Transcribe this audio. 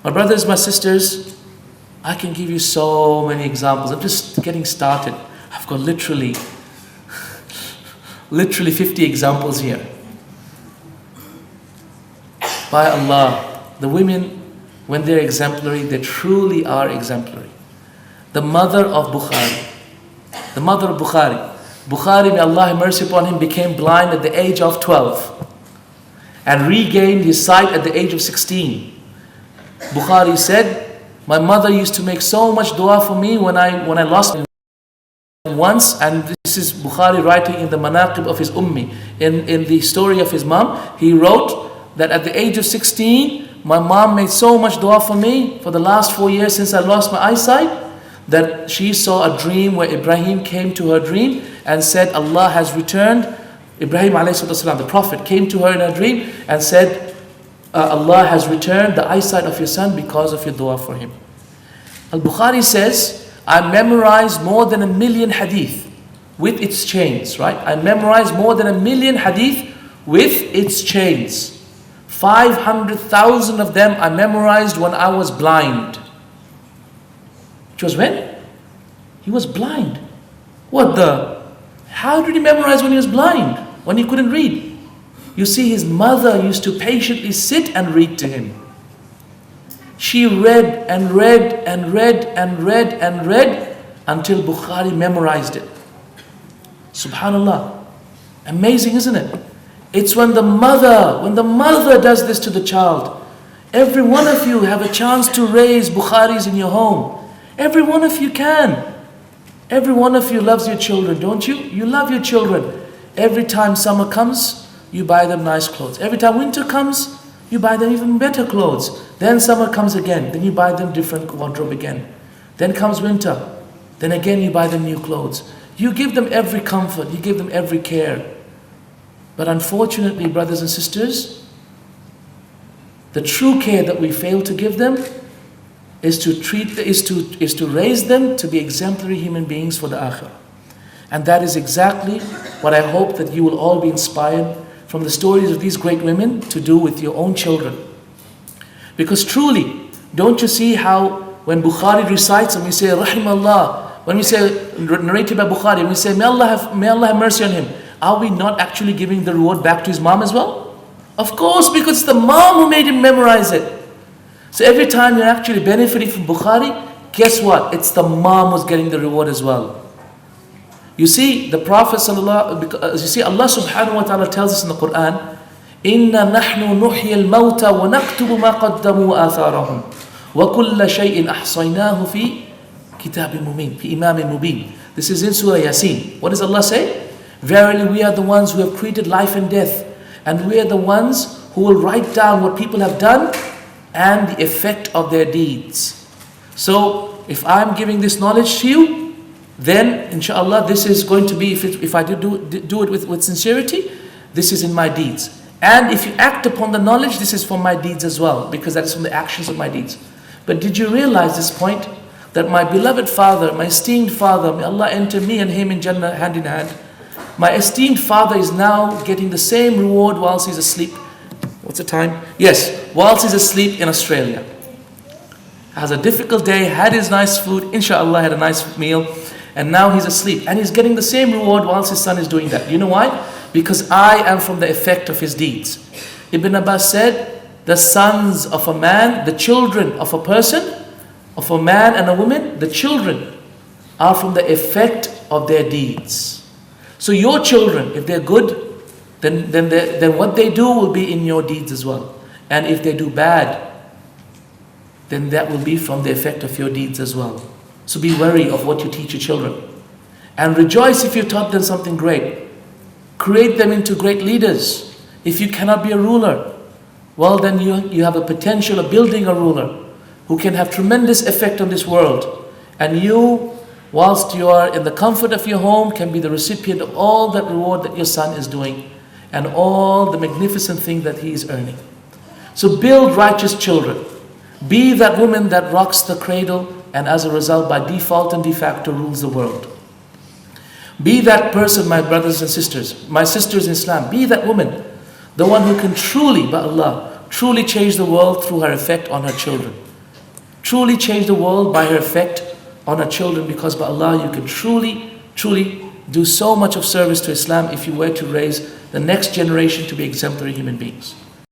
My brothers, my sisters, I can give you so many examples. I'm just getting started. I've got literally 50 examples here. By Allah, the women, when they're exemplary, they truly are exemplary. The mother of Bukhari. The mother of Bukhari. Bukhari, may Allah have mercy upon him, became blind at the age of 12 and regained his sight at the age of 16. Bukhari said, my mother used to make so much dua for me when I lost him once, and this is Bukhari writing in the manaqib of his ummi. In the story of his mom, he wrote that at the age of 16, my mom made so much dua for me for the last 4 years since I lost my eyesight, that she saw a dream where Ibrahim came to her dream and said, Allah has returned. Ibrahim ﷺ, the Prophet, came to her in her dream and said, Allah has returned the eyesight of your son because of your dua for him. Al-Bukhari says, I memorized more than 1 million hadith with its chains, right? I memorized more than 1 million hadith with its chains. 500,000 of them I memorized when I was blind. Which was when? He was blind. How did he memorize when he was blind? When he couldn't read? You see, his mother used to patiently sit and read to him. She read and read and read and read and read until Bukhari memorized it. Subhanallah. Amazing, isn't it? It's when the mother does this to the child. Every one of you have a chance to raise Bukharis in your home. Every one of you can. Every one of you loves your children, don't you? You love your children. Every time summer comes, you buy them nice clothes. Every time winter comes, you buy them even better clothes. Then summer comes again, then you buy them different wardrobe again. Then comes winter, then again you buy them new clothes. You give them every comfort, you give them every care. But unfortunately, brothers and sisters, the true care that we fail to give them is to raise them to be exemplary human beings for the akhirah. And that is exactly what I hope that you will all be inspired from the stories of these great women to do with your own children. Because truly, don't you see how when Bukhari recites and we say Rahimallah, when we say narrated by Bukhari, and we say may Allah have mercy on him, are we not actually giving the reward back to his mom as well? Of course, because it's the mom who made him memorize it. So every time you're actually benefiting from Bukhari, guess what? It's the mom who's getting the reward as well. You see, the Prophet Allah subhanahu wa ta'ala tells us in the Quran, إِنَّا نَحْنُ نُحْيِي الْمَوْتَ وَنَكْتُبُ مَا قَدَّمُوا آثَارَهُمْ وَكُلَّ شَيْءٍ أَحْصَيْنَاهُ فِي كِتَابٍ مُبِينٍ فِي إِمَامٍ مُبِينٍ. This is in Surah Yasin. What does Allah say? Verily we are the ones who have created life and death, and we are the ones who will write down what people have done and the effect of their deeds. So if I'm giving this knowledge to you, then inshallah this is going to be, if I do it with sincerity, this is in my deeds. And if you act upon the knowledge, this is from my deeds as well, because that is from the actions of my deeds. But did you realize this point? That my beloved father, my esteemed father, may Allah enter me and him in Jannah hand in hand. My esteemed father is now getting the same reward whilst he's asleep. What's the time? Yes, whilst he's asleep in Australia. Has a difficult day, had his nice food, inshallah had a nice meal, and now he's asleep. And he's getting the same reward whilst his son is doing that. You know why? Because I am from the effect of his deeds. Ibn Abbas said, the sons of a man, the children of a person, of a man and a woman, the children are from the effect of their deeds. So your children, if they're good, then what they do will be in your deeds as well. And if they do bad, then that will be from the effect of your deeds as well. So be wary of what you teach your children. And rejoice if you taught them something great. Create them into great leaders. If you cannot be a ruler, well then you have a potential of building a ruler who can have tremendous effect on this world. And you, whilst you are in the comfort of your home, can be the recipient of all that reward that your son is doing and all the magnificent thing that he is earning. So build righteous children. Be that woman that rocks the cradle and as a result by default and de facto rules the world. Be that person, my brothers and sisters, my sisters in Islam, be that woman, the one who can truly, by Allah, truly change the world through her effect on her children. truly change the world by her effect on her children, because by Allah, you can truly do so much of service to Islam if you were to raise the next generation to be exemplary human beings.